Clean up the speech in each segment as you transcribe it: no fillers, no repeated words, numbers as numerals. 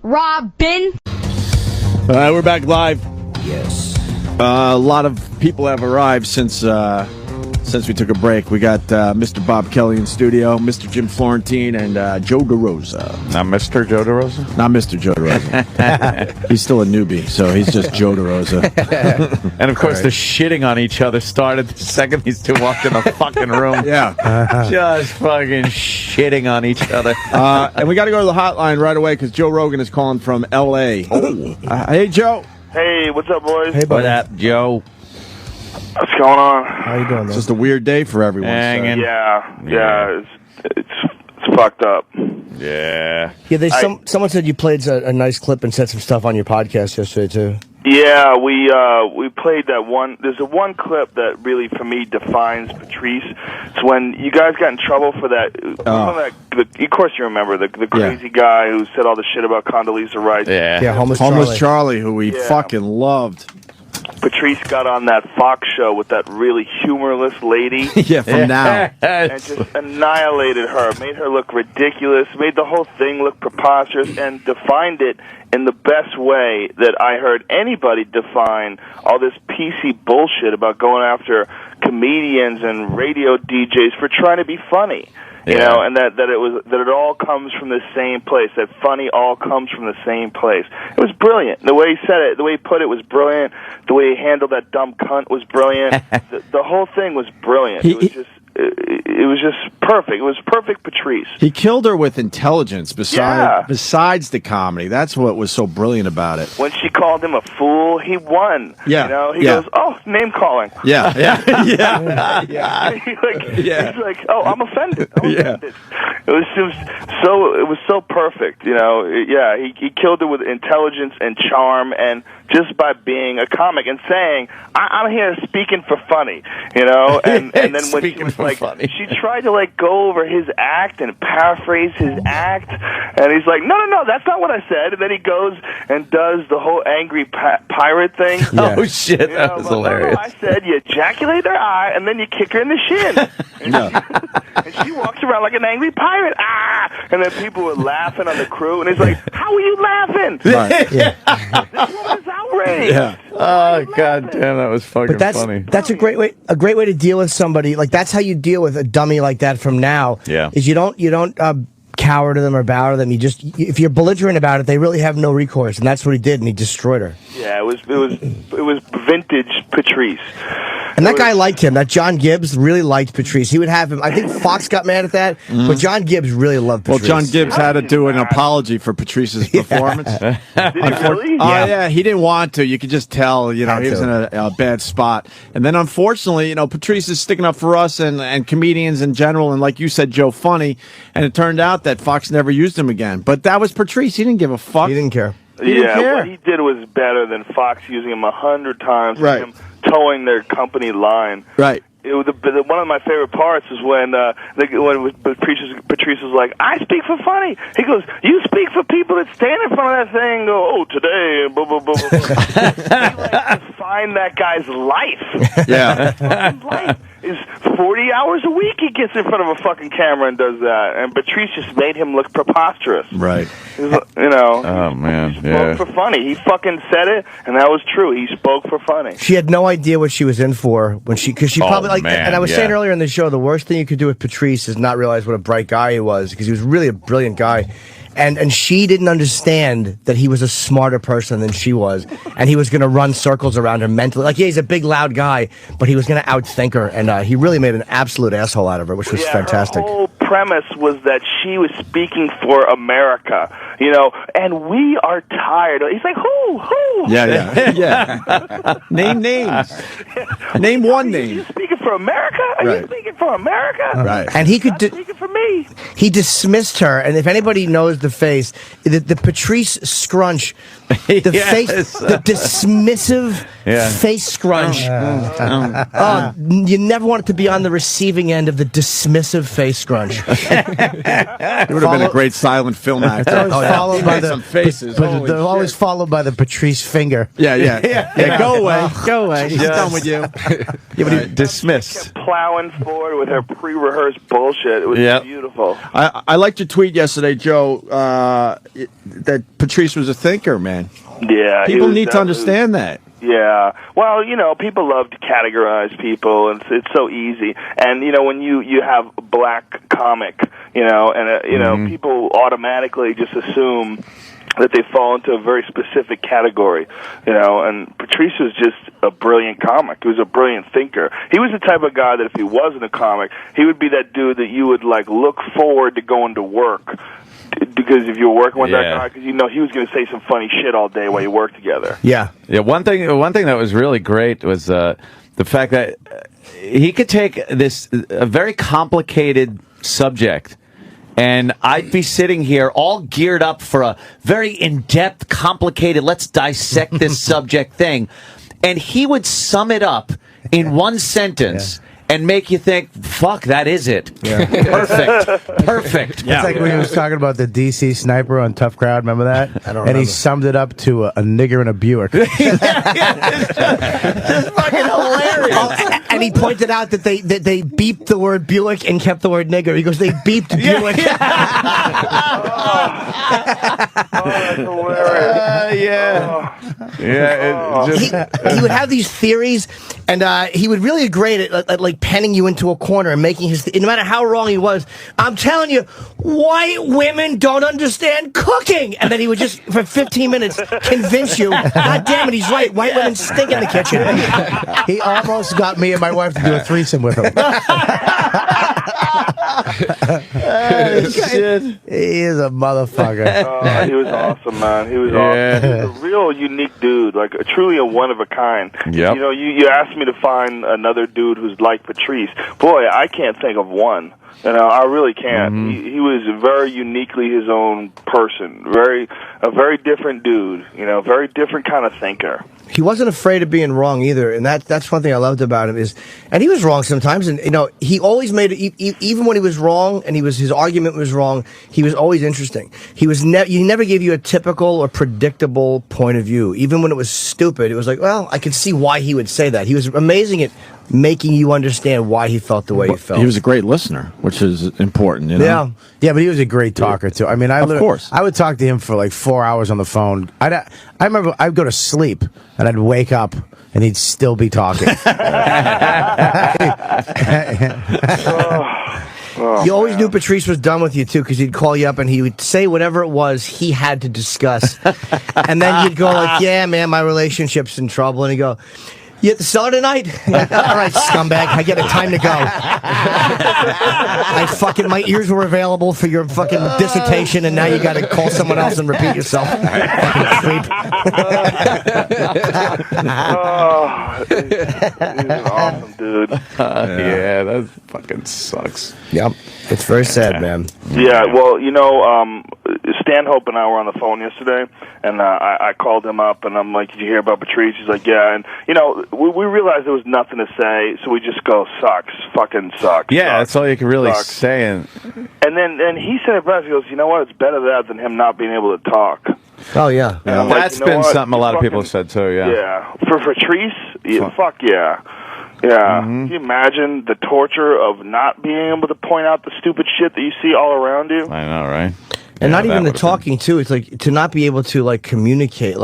Robin. We're back live. Yes. A lot of people have arrived since we took a break. We got Mr. Bob Kelly in studio, Mr. Jim Florentine, and Joe Derosa. Not Mr. Joe Derosa? Not Mr. Joe Derosa. He's still a newbie, so he's just Joe Derosa. And of course, the shitting on each other started the second these two walked in the fucking room. Yeah. Just fucking shitting on each other. And we got to go to the hotline right away because Joe Rogan is calling from L.A. Oh. Hey, Joe. Hey, what's up, boys? Hey, What buddy. up, Joe? What's going on? How you doing, It's man? just a weird day for everyone. Hanging. Yeah, it's fucked up. Yeah. Yeah, someone said you played a nice clip and said some stuff on your podcast yesterday, too. Yeah, we played that one. There's one clip that really, for me, defines Patrice. It's when you guys got in trouble for that. Of course, you remember the crazy guy who said all the shit about Condoleezza Rice. Yeah. Homeless Charlie, who we fucking loved. Patrice got on that Fox show with that really humorless lady. Yeah, from now. And just annihilated her, made her look ridiculous, made the whole thing look preposterous, and defined it in the best way that I heard anybody define all this PC bullshit about going after comedians and radio DJs for trying to be funny. You know, and that it all comes from the same place. That funny all comes from the same place. It was brilliant. The way he said it, the way he put it was brilliant. The way he handled that dumb cunt was brilliant. the whole thing was brilliant. It was just perfect. It was perfect Patrice. He killed her with intelligence besides the comedy. That's what was so brilliant about it. When she called him a fool, he won. Yeah. You know, he goes, "Oh, name calling." Yeah. He's like, "Oh, I'm offended." Offended. It was so perfect. You know, he killed it with intelligence and charm, and just by being a comic and saying, I'm here speaking for funny, you know, and then when she was like, she tried to like go over his act and paraphrase his act, and he's like, no, that's not what I said, and then he goes and does the whole angry pirate thing. Yeah. Oh shit, that was hilarious. No, I said you ejaculate her eye and then you kick her in the shin, and she walks around like an angry pirate, and then people were laughing on the crew, and he's like, how are you laughing? Right. This woman's outraged. Yeah. Oh god damn, that was fucking funny. That's a great way to deal with somebody. Like, that's how you deal with a dummy like that from now. Yeah. Is you don't cower to them or bow to them. If you're belligerent about it, they really have no recourse, and that's what he did, and he destroyed her. Yeah, it was vintage Patrice. And that guy liked him. That John Gibbs really liked Patrice. He would have him. I think Fox got mad at that, but John Gibbs really loved Patrice. Well, John Gibbs had to do an apology for Patrice's performance. Did he really? Oh, yeah, he didn't want to. You could just tell, you know, he was in a bad spot. And then, unfortunately, you know, Patrice is sticking up for us and comedians in general, and like you said, Joe, funny. And it turned out that Fox never used him again. But that was Patrice. He didn't give a fuck. He didn't care. What he did was better than Fox using him 100 times. Right. Him towing their company line. Right. It was one of my favorite parts is when Patrice was like, "I speak for funny." He goes, "You speak for people that stand in front of that thing and go, oh, today, and blah, blah, blah, blah." He like defined that guy's life. Yeah. His life is 40 hours a week he gets in front of a fucking camera and does that. And Patrice just made him look preposterous. Right. You know. Oh man, he spoke for funny. He fucking said it, and that was true. He spoke for funny. She had no idea what she was in for because she probably man, and I was saying earlier in the show, the worst thing you could do with Patrice is not realize what a bright guy he was, because he was really a brilliant guy. And she didn't understand that he was a smarter person than she was, and he was going to run circles around her mentally. Like, yeah, he's a big, loud guy, but he was going to outthink her, and he really made an absolute asshole out of her, which was fantastic. Her whole premise was that she was speaking for America, you know, and we are tired. He's like, who? Yeah. Name names. Name one name. Are you speaking for America? Are you speaking for America? Right. And he could speaking for me. He dismissed her, and if anybody knows the face, the Patrice scrunch The Yes. face, the dismissive face scrunch. You never wanted to be on the receiving end of the dismissive face scrunch. It would have been a great silent film actor. Followed by some faces. But they're always followed by the Patrice finger. Yeah. Go away. Go away. She's done with you. Dismissed. Plowing forward with her pre-rehearsed bullshit. It was beautiful. I liked your tweet yesterday, Joe, that Patrice was a thinker, man. Yeah. People need to understand that. Yeah. Well, people love to categorize people, and it's so easy. And, when you have a black comic, and, people automatically just assume that they fall into a very specific category, and Patrice was just a brilliant comic. He was a brilliant thinker. He was the type of guy that if he wasn't a comic, he would be that dude that you would, look forward to going to work. Because if you were working with that guy, because he was going to say some funny shit all day while you worked together. Yeah. One thing that was really great was the fact that he could take a very complicated subject, and I'd be sitting here all geared up for a very in-depth, complicated, let's dissect this subject thing, and he would sum it up in one sentence. And make you think, fuck, that is it. Yeah. Perfect. Yeah. It's like when he was talking about the DC sniper on Tough Crowd. Remember that? I don't And remember. he summed it up to a nigger and a Buick. Just fucking hilarious. And he pointed out that they beeped the word Buick and kept the word nigger. He goes, they beeped Buick. That's hilarious. He would have these theories, and he would really be great at penning you into a corner and making his. No matter how wrong he was, I'm telling you, white women don't understand cooking, and then he would just for 15 minutes convince you. God damn it, he's right. White women stink in the kitchen. He almost got me and my wife to do a threesome with him. He is a motherfucker. He was awesome, man. He was awesome. He was a real unique dude, truly a one of a kind. Yep. You asked me to find another dude who's like Patrice. Boy, I can't think of one. I really can't. Mm-hmm. He was very uniquely his own person. A very different dude. Very different kind of thinker. He wasn't afraid of being wrong either, and that's one thing I loved about him and he was wrong sometimes, and he always made it, even when he was wrong and his argument was wrong, he was always interesting. He never gave you a typical or predictable point of view, even when it was stupid. It was like, well, I could see why he would say that. He was amazing at making you understand why he felt the way he felt. He was a great listener, which is important. Yeah, but he was a great talker too. I mean, of course, I would talk to him for 4 hours on the phone. I remember I'd go to sleep and I'd wake up and he'd still be talking. You always knew Patrice was done with you, too, because he'd call you up and he would say whatever it was he had to discuss. And then you'd go yeah, man, my relationship's in trouble. And he'd go, you at the cellar tonight? Like, all right, scumbag, I get a time to go. My ears were available for your fucking dissertation, and now you got to call someone else and repeat yourself. Fucking He's an awesome dude. That fucking sucks. Yep, it's very sad, man. Yeah, well, Stanhope and I were on the phone yesterday, and I called him up, and I'm like, did you hear about Patrice? He's like, yeah, and, we realized there was nothing to say, so we just go, sucks, fucking sucks. Yeah, sucks, that's all you can really sucks. say. And then he said it best. He goes, you know what? It's better that than him not being able to talk. Oh, yeah. And I'm like, That's you know been what? something a lot of people have said, too, yeah. Yeah. For Patrice, fuck yeah. Yeah. Can you imagine the torture of not being able to point out the stupid shit that you see all around you? I know, right? And Yeah, not even that the would've talking too. It's like to not be able to communicate.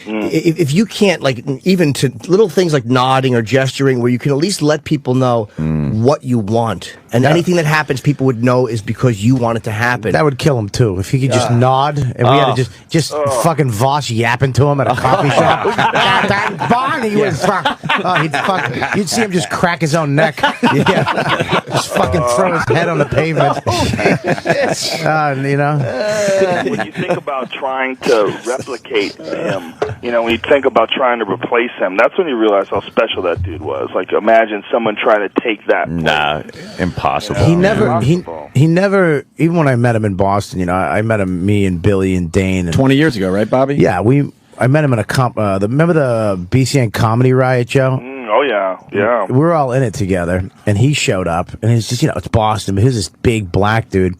If you can't even to little things like nodding or gesturing, where you can at least let people know what you want, and anything that happens, people would know is because you want it to happen. That would kill him too. If he could just nod and we had to just fucking Voss yapping to him at a coffee shop. Barney was you'd see him just crack his own neck. Just fucking throw his head on the pavement. When you think about trying to replicate him, when you think about trying to replace him, that's when you realize how special that dude was. Imagine someone trying to take that. Nah, impossible. He never, even when I met him in Boston, I met him, me and Billy and Dane. 20 years ago, right, Bobby? Yeah, I met him in a remember the BCN comedy riot, Joe? Oh yeah, yeah. We were all in it together, and he showed up, and it's just it's Boston. But here's this big black dude.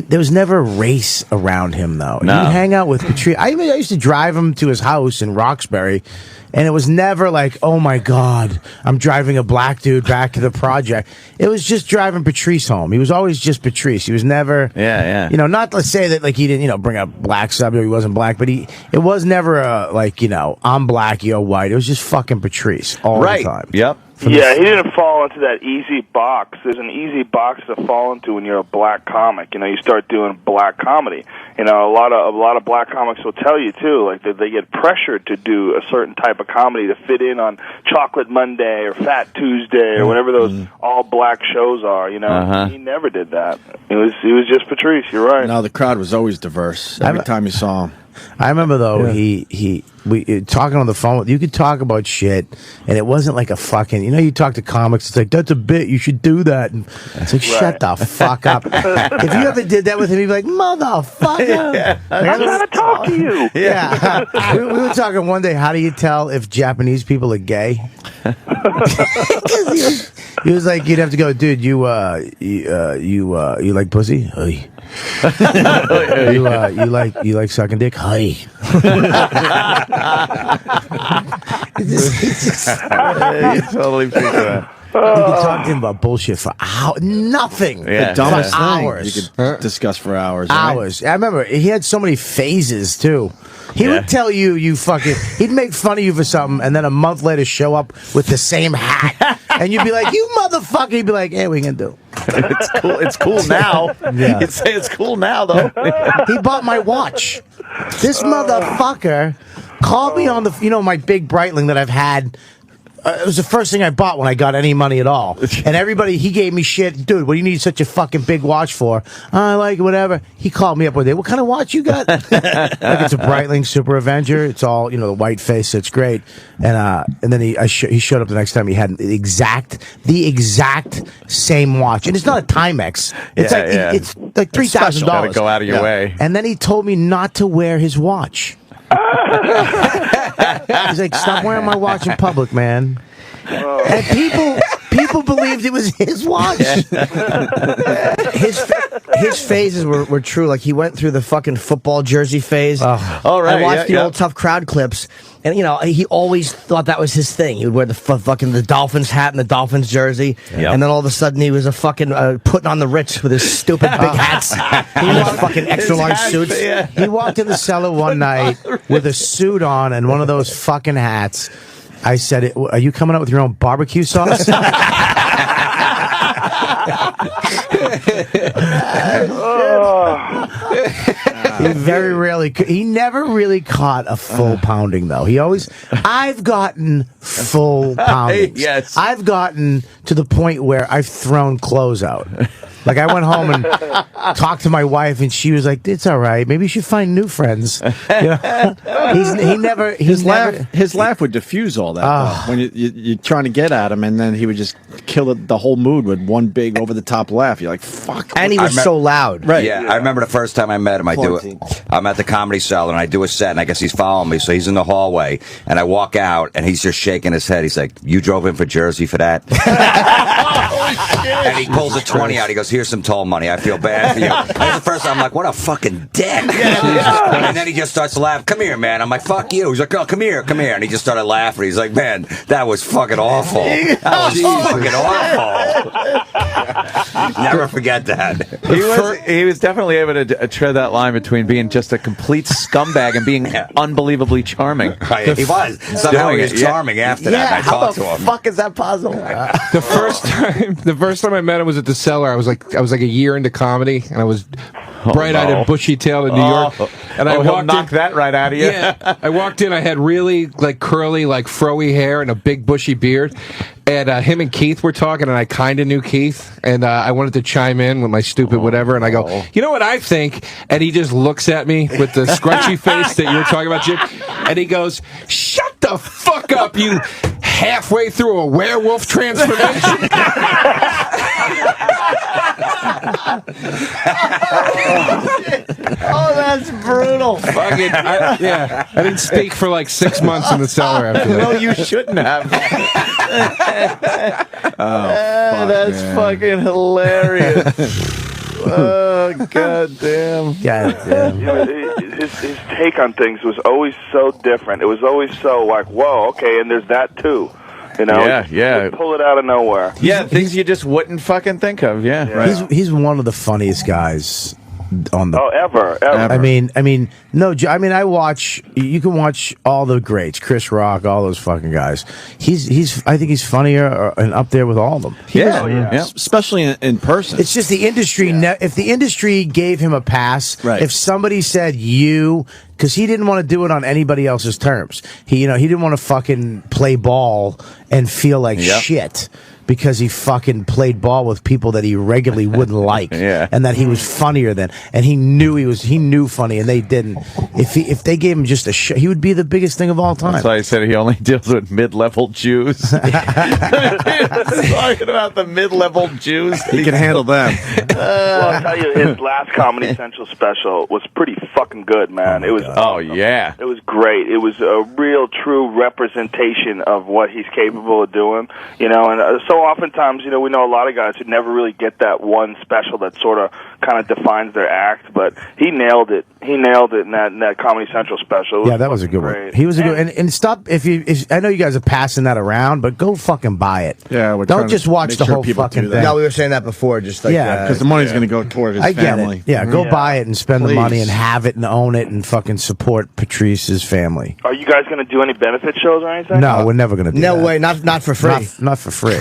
There was never a race around him though. No. He'd hang out with Patrice. I used to drive him to his house in Roxbury, and it was never like, oh my God, I'm driving a black dude back to the project. It was just driving Patrice home. He was always just Patrice. He was never, not to say that like he didn't, bring up black sub or he wasn't black, but it was never a like, I'm black, you're white. It was just fucking Patrice all the time. Yep. Yeah, he didn't fall into that easy box. There's an easy box to fall into when you're a black comic. You start doing black comedy. A lot of black comics will tell you too, like that they get pressured to do a certain type of comedy to fit in on Chocolate Monday or Fat Tuesday or whatever those all black shows are. He never did that. He was just Patrice. You're right. No, the crowd was always diverse every time you saw him. I remember though we talking on the phone. You could talk about shit, and it wasn't like a fucking. You talk to comics. It's like that's a bit. You should do that. And it's like shut the fuck up. If you ever did that with him, he'd be like motherfucker. I'm trying to talk to you. Yeah, we were talking one day. How do you tell if Japanese people are gay? He was like, you'd have to go, dude. You like pussy? Hey. you like sucking dick? Hi. You totally freaked out. You could talk to him about bullshit for hours. Nothing. The dumbest for thing hours. you could discuss for hours. Hours. Right? I remember he had so many phases too. He would tell you he'd make fun of you for something, and then a month later show up with the same hat, and you'd be like, "You motherfucker!" He'd be like, "Hey, we can do." It's cool. It's cool now. Yeah. You'd say it's cool now, though. He bought my watch. This motherfucker called me on the, my big Breitling that I've had. It was the first thing I bought when I got any money at all. And he gave me shit. Dude, what do you need such a fucking big watch for? I like it, whatever. He called me up one day. What kind of watch you got? Like it's a Breitling Super Avenger. It's all, the white face. It's great. And then he showed up the next time. He had the exact same watch. And it's not a Timex. It's it's like $3,000. Gotta go out of your way. And then he told me not to wear his watch. He's like, stop wearing my watch in public, man. And people believed it was his watch. His phases were true. Like he went through the fucking football jersey phase. Right. I watched the old Tough Crowd clips, and he always thought that was his thing. He would wear the Dolphins hat and the Dolphins jersey, and then all of a sudden he was a fucking putting on the Ritz with his stupid big hats. He was fucking extra large suits. Yeah. He walked in the cellar one night with a suit on and one of those fucking hats. I said, "Are you coming up with your own barbecue sauce?" He never really caught a full pounding though. I've gotten full poundings. Yes. I've gotten to the point where I've thrown clothes out. Like I went home and talked to my wife, and she was like, "It's all right. Maybe you should find new friends." His laugh would diffuse all that though, when you're trying to get at him, and then he would just kill the whole mood with one big over the top laugh. You're like, "Fuck!" And he was so loud. Right? Yeah, I remember the first time I met him. I'm at the Comedy Cellar, and I do a set, and I guess he's following me, so he's in the hallway, and I walk out, and he's just shaking his head. He's like, "You drove in for Jersey for that?" And he pulls a 20 out. He goes, "Here's some toll money. I feel bad for you." That's the first time I'm like, what a fucking dick. And then he just starts to laugh. "Come here, man." I'm like, "Fuck you." He's like, "Oh, come here. And he just started laughing. He's like, "Man, that was fucking awful. That was fucking awful." Never forget that. He was definitely able to tread that line between being just a complete scumbag and being unbelievably charming. Right, he was. Somehow he was charming after that. And I talked to him. How the fuck is that possible? The first time I met him was at the Cellar. I was like a year into comedy, and I was bright-eyed and bushy-tailed in New York. And I walked knock that right out of you. Yeah, I walked in. I had really curly, froey hair and a big bushy beard. And him and Keith were talking, and I kind of knew Keith, and I wanted to chime in with my stupid whatever, and I go, "You know what I think?" And he just looks at me with the scrunchy face that you were talking about, Jim, and he goes, "Shut the fuck up, you halfway through a werewolf transformation." Oh, that's brutal. Fucking, I didn't speak for like 6 months in the cellar after that. Well, you shouldn't have. That's fucking hilarious. Oh, goddamn. Goddamn. You know, his take on things was always so different. It was always so like, whoa, okay, and there's that too. You know, Yeah. Just pull it out of nowhere. Yeah, things you just wouldn't fucking think of. Yeah, right. He's one of the funniest guys on the. Oh, ever. I mean, no. I mean, I watch. You can watch all the greats, Chris Rock, all those fucking guys. I think he's funnier and up there with all of them. Yeah. Especially in person. It's just the industry. If the industry gave him a pass, right. If somebody said because he didn't want to do it on anybody else's terms. He didn't want to fucking play ball and feel like shit. Because he fucking played ball with people that he regularly wouldn't like, and that he was funnier than, and he knew funny, and they didn't. If they gave him just a shot, he would be the biggest thing of all time. That's why I said he only deals with mid-level Jews. Talking about the mid-level Jews, he can handle them. Well, I'll tell you, his last Comedy Central special was pretty fucking good, man. It was. It was great. It was a real, true representation of what he's capable of doing. And so oftentimes, we know a lot of guys who never really get that one special that sort of kind of defines their act, but he nailed it. He nailed it in that Comedy Central special. Yeah, that was a good one. He was a good, and stop if I know you guys are passing that around, but go fucking buy it. Yeah, don't just watch the whole fucking thing. No, we were saying that before, just like because the money's going to go toward his family. Yeah, go buy it and spend the money and have it and own it and fucking support Patrice's family. Are you guys going to do any benefit shows or anything? No, we're never going to do that. No way, not for free. Not for free.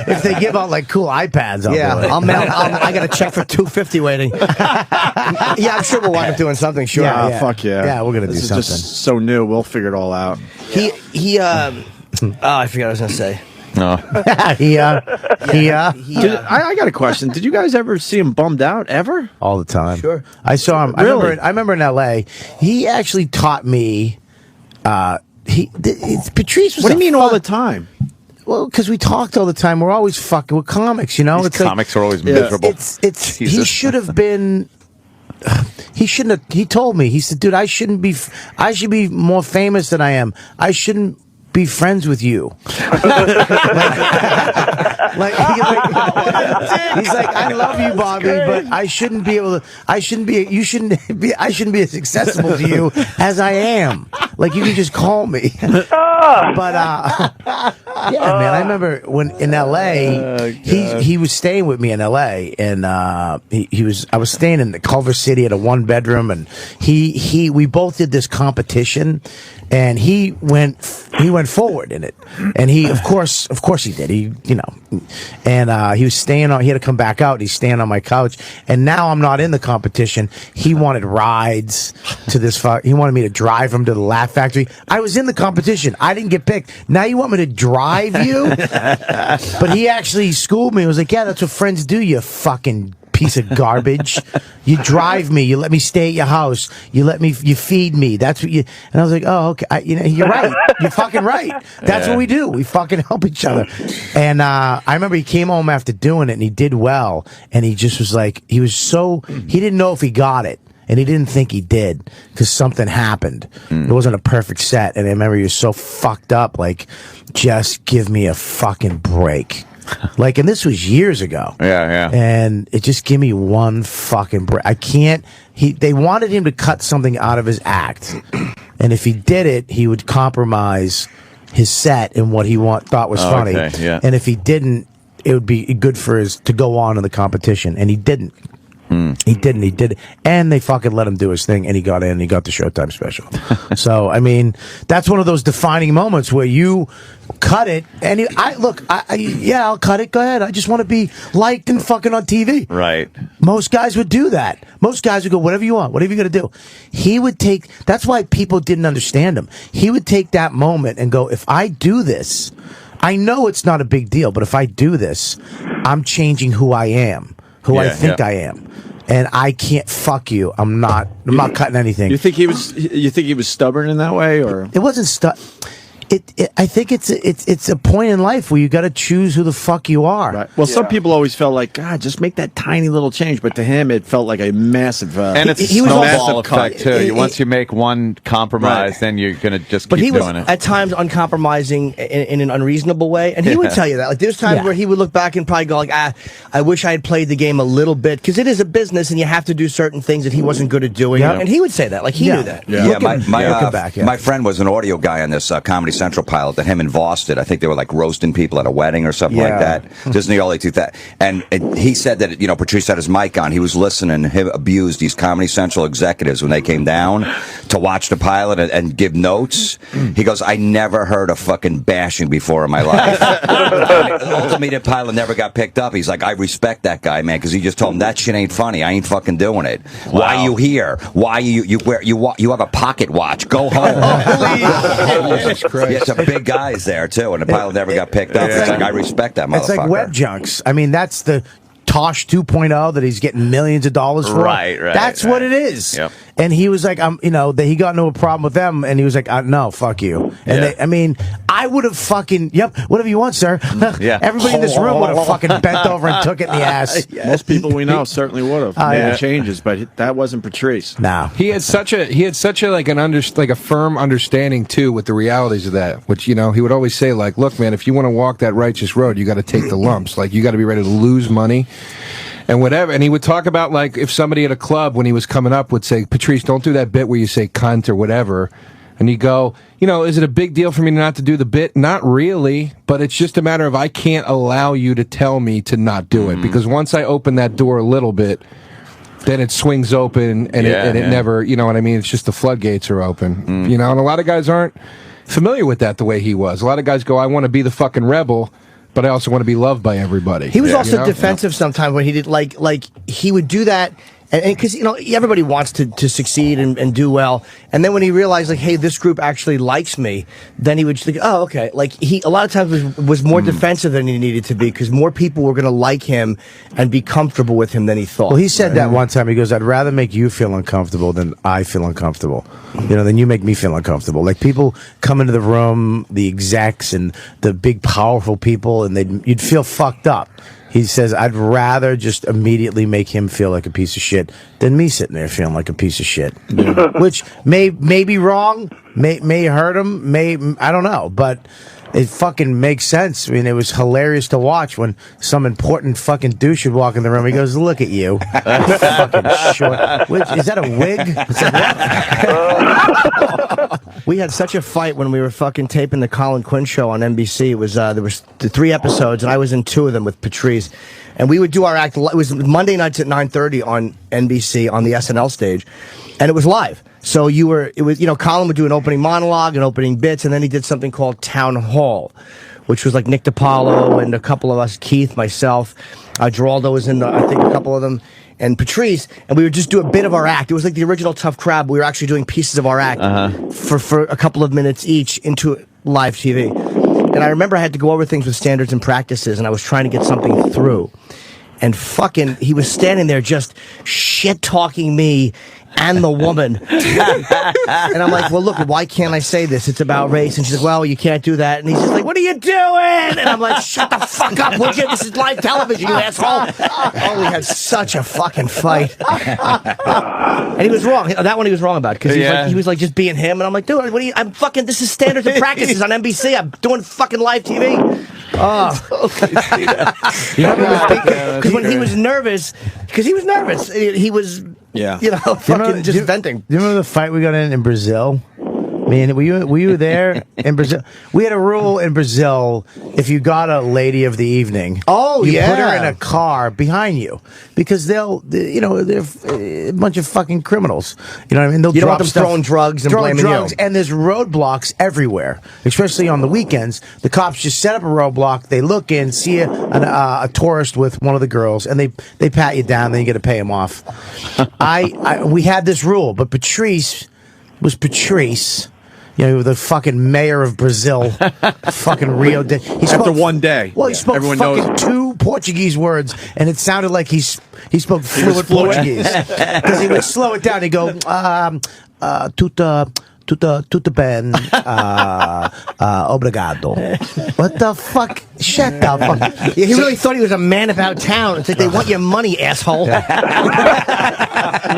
If they give out like cool iPads, I'll do it. I got a check for $250 waiting. Yeah, I'm sure we'll wind up doing something. Sure. Yeah, fuck yeah. Yeah, we're gonna do something. This is just so new. We'll figure it all out. I forgot what I was gonna say. No. I got a question. Did you guys ever see him bummed out ever? All the time. Sure. I saw him. Really? I remember in L.A. He actually taught me. Patrice was. What do you mean all the time? Well, because we talked all the time. We're always fucking with comics, These comics are always miserable. He should have been. He shouldn't have. He told me. He said, "Dude, I should be more famous than I am. I shouldn't be friends with you." He's like, "I love you, Bobby, but I shouldn't be able to. I shouldn't be as accessible to you as I am. Like, you can just call me." But yeah, man, I remember when in L.A. He was staying with me in L.A. and I was staying in the Culver City at a 1-bedroom, and we both did this competition, and he went forward in it, and he of course he did. He was staying on. He had to come back out. He's staying on my couch, and now I'm not in the competition. He wanted rides to this. He wanted me to drive him to the Laugh Factory. I was in the competition. I didn't get picked. Now you want me to drive you? But he actually schooled me. He was like, "Yeah, that's what friends do. You fucking piece of garbage. You drive me. You let me stay at your house. You feed me. That's what you." And I was like, "Oh, okay. You're right. You're fucking right. That's what we do. We fucking help each other." And I remember he came home after doing it, and he did well. And he just was like, he didn't know if he got it. And he didn't think he did because something happened. It wasn't a perfect set. And I remember he was so fucked up, like, just give me a fucking break. Like, and this was years ago. Yeah. And it just give me one fucking break. I can't. They wanted him to cut something out of his act. And if he did it, he would compromise his set and what he thought was funny. Okay, yeah. And if he didn't, it would be good for to go on in the competition. And he didn't. He did. And they fucking let him do his thing, and he got in, and he got the Showtime special. So, I mean, that's one of those defining moments where you cut it, and I'll cut it, go ahead. I just want to be liked and fucking on TV. Right. Most guys would do that. Most guys would go, whatever you want, whatever you got to do. He would that's why people didn't understand him. He would take that moment and go, if I do this, I know it's not a big deal, but if I do this, I'm changing who I am. I think I am, and I can't fuck you. I'm not cutting anything. You think he was stubborn in that way, or it wasn't I think it's a point in life where you got to choose who the fuck you are. Right. Well, some people always felt like, God, just make that tiny little change. But to him, it felt like a massive. And it's a snowball effect too. Once you make one compromise, then you're gonna just keep doing it. But he was at times uncompromising in an unreasonable way, and he would tell you that. Like there's times where he would look back and probably go like, I wish I had played the game a little bit, because it is a business and you have to do certain things that he wasn't good at doing. And he would say that, like he knew that. My friend was an audio guy on this Comedy Central pilot that him and Voss did. I think they were like roasting people at a wedding or something like that. Just in the early 2000s. And he said that, Patrice had his mic on. He was listening. He abused these Comedy Central executives when they came down to watch the pilot and give notes. He goes, I never heard a fucking bashing before in my life. Ultimately, the pilot never got picked up. He's like, I respect that guy, man, because he just told him that shit ain't funny. I ain't fucking doing it. Wow. Why are you here? Why you have a pocket watch? Go home. Jesus Christ. Yeah, some big guys there too, and the pilot never got picked up. It's like, I respect that motherfucker. It's like web junks. I mean, that's the Tosh 2.0 that he's getting millions of dollars for. Right. That's what it is. Yep. And he was like, that he got into a problem with them, and he was like, no, fuck you. And I would have fucking, whatever you want, sir. Everybody in this room would have fucking bent over and took it in the ass. Most people we know certainly would have made changes, but that wasn't Patrice. No. He had such a like a firm understanding too with the realities of that, which he would always say, like, look, man, if you want to walk that righteous road, you got to take the lumps. Like, you got to be ready to lose money. And whatever. And he would talk about, like, if somebody at a club when he was coming up would say, Patrice, don't do that bit where you say cunt or whatever. And you go, is it a big deal for me not to do the bit? Not really, but it's just a matter of I can't allow you to tell me to not do it. Because once I open that door a little bit, then it swings open and it never, you know what I mean? It's just the floodgates are open. And a lot of guys aren't familiar with that the way he was. A lot of guys go, I want to be the fucking rebel, but I also want to be loved by everybody. He was also defensive sometimes when he did, like he would do that, and because everybody wants to succeed and do well, and then when he realized, like, hey, this group actually likes me, then he would just think, oh, okay. Like, he a lot of times was more defensive than he needed to be, because more people were going to like him and be comfortable with him than he thought. Well, he said that one time. He goes, I'd rather make you feel uncomfortable than I feel uncomfortable. Than you make me feel uncomfortable. Like, people come into the room, the execs and the big powerful people, and you'd feel fucked up. He says, I'd rather just immediately make him feel like a piece of shit than me sitting there feeling like a piece of shit. Which may be wrong, may hurt him, I don't know, but it fucking makes sense. I mean, it was hilarious to watch when some important fucking douche would walk in the room. He goes, look at you. Fucking short. Is that a wig? We had such a fight when we were fucking taping the Colin Quinn show on NBC. It was there was 3 episodes, and I was in 2 of them with Patrice. And we would do our act. It was Monday nights at 9:30 on NBC on the SNL stage, and it was live. So Colin would do an opening monologue and opening bits, and then he did something called Town Hall, which was like Nick DiPaolo and a couple of us, Keith, myself, Geraldo was in, I think, a couple of them, and Patrice, and we would just do a bit of our act. It was like the original Tough Crowd, but we were actually doing pieces of our act for a couple of minutes each into live TV. And I remember I had to go over things with standards and practices, and I was trying to get something through. And fucking, he was standing there just shit-talking me and the woman. And I'm like, well, look, why can't I say this? It's about race. And she's like, well, you can't do that. And he's just like, what are you doing? And I'm like, shut the fuck up, would you? This is live television, you asshole. Oh, we had such a fucking fight. And he was wrong. That one he was wrong about, because he was like just being him. And I'm like, dude, this is standards and practices on NBC. I'm doing fucking live TV. Oh. Because when he was nervous, he was, fucking just venting. Do you remember the fight we got in Brazil? Man, were you there in Brazil? We had a rule in Brazil: if you got a lady of the evening, you put her in a car behind you, because they're a bunch of fucking criminals. You know what I mean? They'll drop them stuff, throwing drugs and blaming you. And there's roadblocks everywhere, especially on the weekends. The cops just set up a roadblock. They look in, see a tourist with one of the girls, and they pat you down. Then you got to pay them off. We had this rule, but Patrice was Patrice. The fucking mayor of Brazil, fucking Rio de... After one day. Well, he spoke fucking 2 Portuguese words, and it sounded like he spoke fluent Portuguese. Because he would slow it down. He'd go, tutto ben, obrigado. What the fuck? Shut the fuck. Yeah, he really thought he was a man about town. It's like they want your money, asshole. You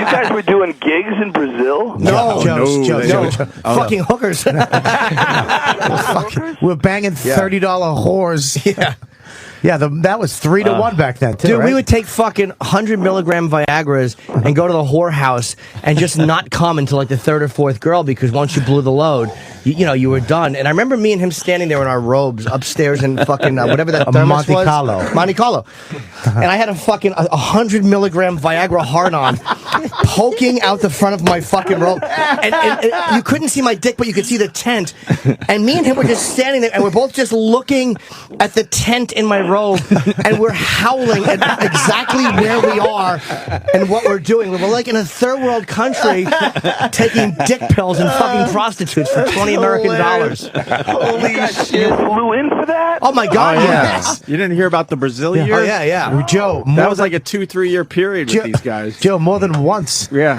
guys were doing gigs in Brazil? Jokes. Fucking hookers. We're banging $30 whores. Yeah. Yeah, that was 3 to 1 back then, too. Dude, right? we would take fucking 100 milligram Viagras and go to the whorehouse and just not come until like the third or fourth girl, because once you blew the load, you were done. And I remember me and him standing there in our robes upstairs in fucking whatever that thermos Monte was. Carlo. Monte Carlo. And I had a fucking 100 milligram Viagra hard-on poking out the front of my fucking robe. And you couldn't see my dick, but you could see the tent. And me and him were just standing there, and we're both just looking at the tent in my robe, and we're howling at exactly where we are and what we're doing. We're like in a third world country taking dick pills and fucking prostitutes for $20 American. Holy shit. You flew in for that? Oh my God, yes. You didn't hear about the Brazil years? Oh, yeah. Joe, That was like a 2-3 year period with these guys. Joe, more than once. Yeah.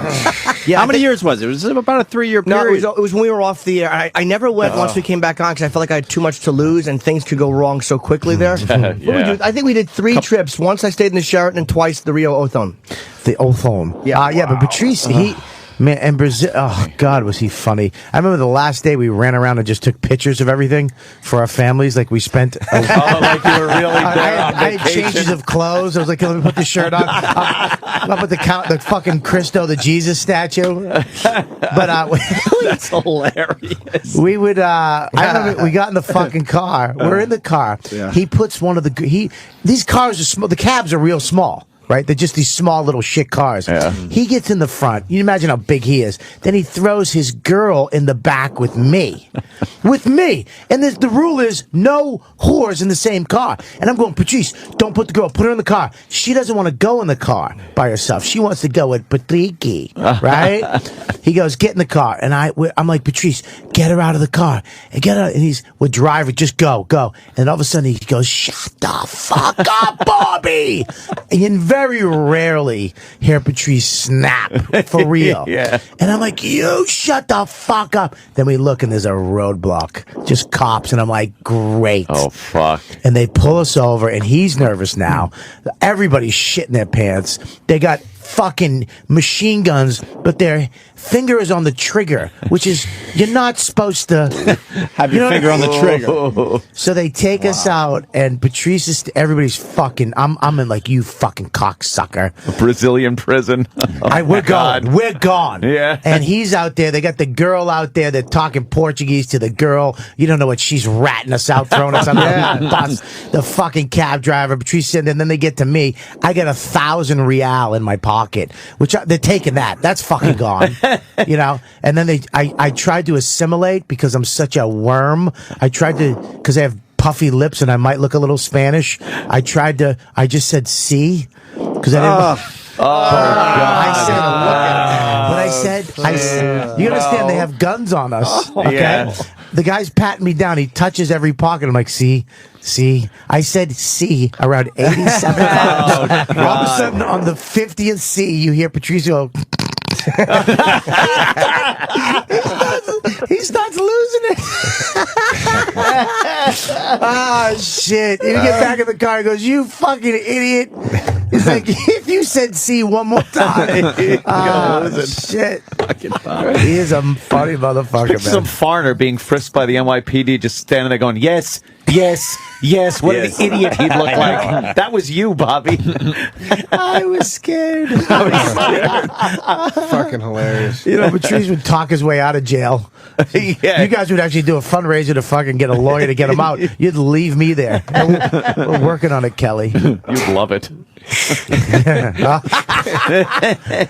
How many years was it? It was about a 3-year period. No, it was when we were off the air. I never went once we came back on because I felt like I had too much to lose and things could go wrong so quickly there. I think we did 3 trips. Once I stayed in the Sheraton and twice the Rio Othon. The Othon. Yeah, but Patrice, man, and Brazil, oh, God, was he funny. I remember the last day we ran around and just took pictures of everything for our families. Like, we spent... like you were really there I had changes of clothes. I was like, let me put the shirt on. Up at the fucking Cristo, the Jesus statue. But that's hilarious. We would, I remember we got in the fucking car. We're in the car. Yeah. He puts one of these cars are small. The cabs are real small. Right? They're just these small little shit cars. Yeah. He gets in the front. You imagine how big he is. Then he throws his girl in the back with me. With me. And the rule is no whores in the same car. And I'm going, Patrice, don't put the girl. Put her in the car. She doesn't want to go in the car by herself. She wants to go with Patricky. Right? He goes, get in the car. And I'm like, Patrice, get her out of the car. And get her. And we're driving. Just go. And all of a sudden he goes, shut the fuck up, Bobby. And very rarely hear Patrice snap for real. Yeah. And I'm like, you shut the fuck up. Then we look and there's a roadblock, just cops. And I'm like, great. Oh, fuck. And they pull us over and he's nervous now. Everybody's shitting their pants. They got fucking machine guns, but their finger is on the trigger, which is, you're not supposed to have your finger on the trigger. So they take us out, and Patrice is, everybody's fucking, I'm in like, you fucking cocksucker. Brazilian prison. We're gone. Yeah. And he's out there. They got the girl out there. They're talking Portuguese to the girl. You don't know what she's ratting us out, throwing us on the bus. The fucking cab driver, Patrice, and then they get to me. I got 1,000 real in my pocket, which they're taking that. That's fucking gone. You know? And then I tried to assimilate because I'm such a worm. I tried to, because I have puffy lips and I might look a little Spanish. I just said "sí" because I didn't. I said, you understand they have guns on us. Okay? Yeah. The guy's patting me down. He touches every pocket. I'm like, see. I said C around 87 times. All of a sudden, on the 50th C, you hear Patrice go. He starts losing it. Oh, shit. He get back in the car. He goes, you fucking idiot. He's like, if you said C one more time. Shit. He is a funny motherfucker, man. Some foreigner being frisked by the NYPD just standing there going, yes. What an idiot he'd look like. That was you, Bobby. I was scared. Fucking hilarious. You know, Patrice would talk his way out of jail. Yeah. You guys would actually do a fundraiser to fucking get a lawyer to get him out. You'd leave me there. We're working on it, Kelly. You'd love it.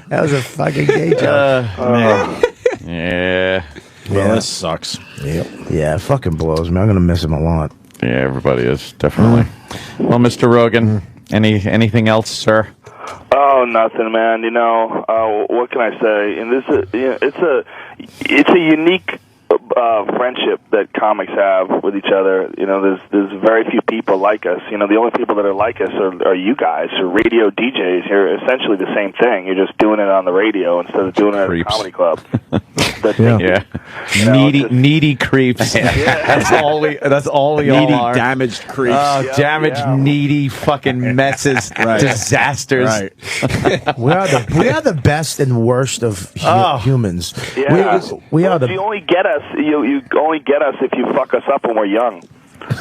That was a fucking gay joke. Yeah. Well, this sucks. Yep. Yeah, it fucking blows me. I'm going to miss him a lot. Yeah, everybody is, definitely. Well, Mr. Rogan, anything else, sir? Oh, nothing, man. You know, what can I say? And it's a unique friendship that comics have with each other. You know, there's very few people like us. You know, the only people that are like us are you guys, or radio DJs. You're essentially the same thing. You're just doing it on the radio instead of doing it at a comedy club. that needy creeps. That's all we Needy, all are. damaged creeps. Damaged, needy fucking messes, disasters. Right. We are the best and worst of humans. Yeah. We are You only get us. You only get us if you fuck us up when we're young.